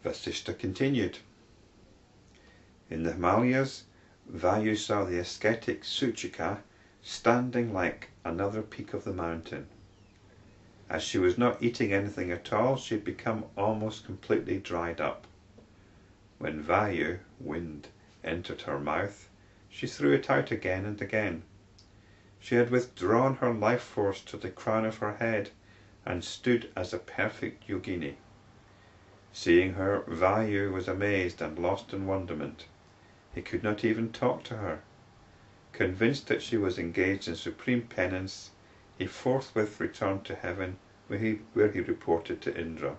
Vasistha continued. In the Himalayas, Vayu saw the ascetic Sucika standing like another peak of the mountain. As she was not eating anything at all, she had become almost completely dried up. When Vayu, wind, entered her mouth, she threw it out again and again. She had withdrawn her life force to the crown of her head and stood as a perfect yogini. Seeing her, Vayu was amazed and lost in wonderment. He could not even talk to her. Convinced that she was engaged in supreme penance, he forthwith returned to heaven, where he reported to Indra.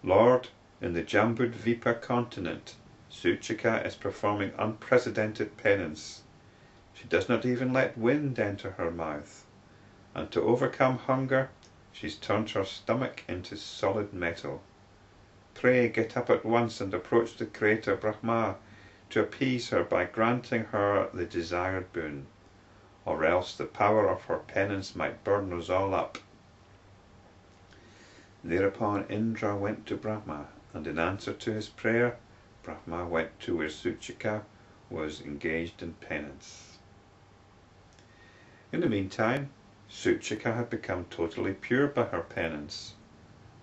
Lord, in the Jambudvipa continent, Sucika is performing unprecedented penance. She does not even let wind enter her mouth, and to overcome hunger, she's turned her stomach into solid metal. Pray get up at once and approach the Creator Brahma to appease her by granting her the desired boon, or else the power of her penance might burn us all up. Thereupon Indra went to Brahma, and in answer to his prayer, Brahma went to where Sucika was engaged in penance. In the meantime, Sucika had become totally pure by her penance.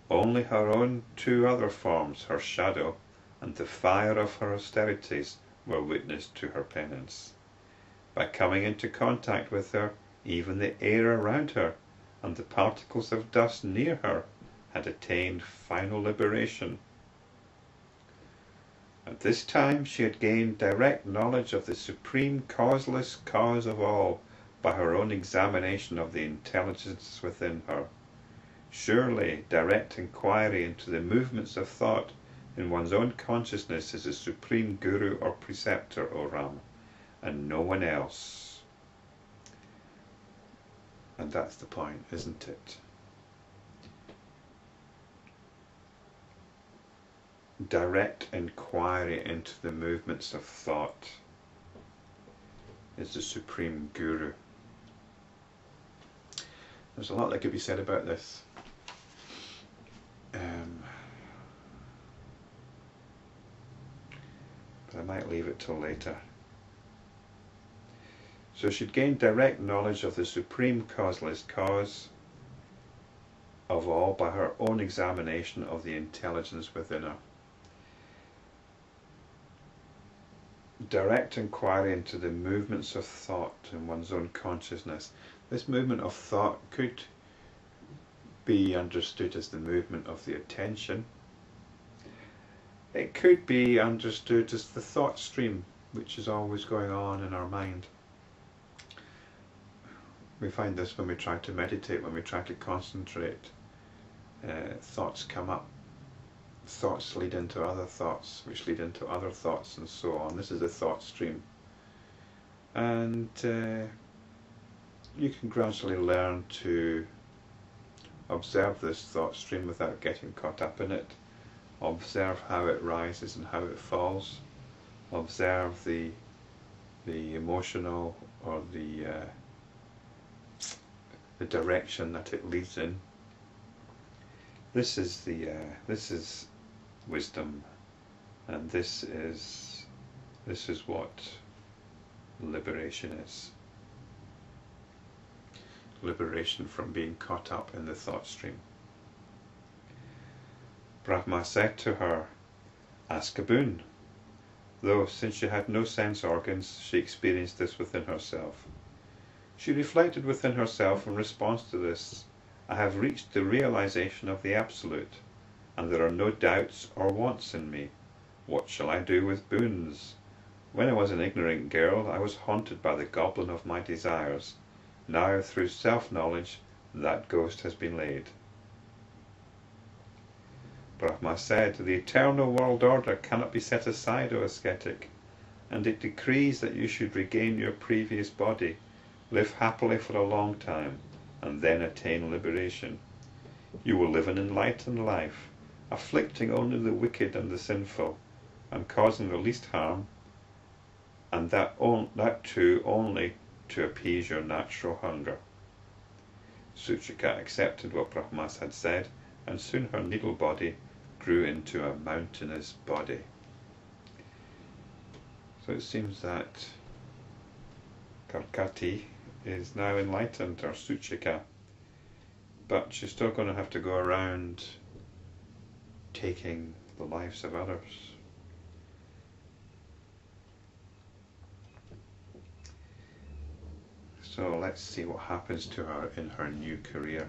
Only her own two other forms, her shadow and the fire of her austerities, were witness to her penance. By coming into contact with her, even the air around her and the particles of dust near her had attained final liberation. At this time she had gained direct knowledge of the supreme causeless cause of all by her own examination of the intelligence within her. Surely direct inquiry into the movements of thought in one's own consciousness is a supreme guru or preceptor, O Ram, and no one else. And that's the point, isn't it? Direct inquiry into the movements of thought is the supreme guru. There's a lot that could be said about this. But I might leave it till later. So she'd gained direct knowledge of the supreme causeless cause of all by her own examination of the intelligence within her. Direct inquiry into the movements of thought in one's own consciousness. This movement of thought could be understood as the movement of the attention. It could be understood as the thought stream, which is always going on in our mind. We find this when we try to meditate, when we try to concentrate. Thoughts come up. Thoughts lead into other thoughts, which lead into other thoughts, and so on. This is a thought stream. And you can gradually learn to observe this thought stream without getting caught up in it. Observe how it rises and how it falls. Observe the emotional or the direction that it leads in. This is wisdom, and this is what liberation is. Liberation from being caught up in the thought stream. Brahma said to her, "Ask a boon," though since she had no sense organs, she experienced this within herself. She reflected within herself in response to this, "I have reached the realization of the Absolute, and there are no doubts or wants in me. What shall I do with boons? When I was an ignorant girl, I was haunted by the goblin of my desires. Now, through self-knowledge, that ghost has been laid." Brahma said, "The eternal world order cannot be set aside, O ascetic, and it decrees that you should regain your previous body, live happily for a long time, and then attain liberation. You will live an enlightened life, afflicting only the wicked and the sinful, and causing the least harm, and that too only to appease your natural hunger." Sucika accepted what Brahma had said, and soon her needle body grew into a mountainous body. So it seems that Karkati is now enlightened, or Sucika, but she's still going to have to go around taking the lives of others. So let's see what happens to her in her new career.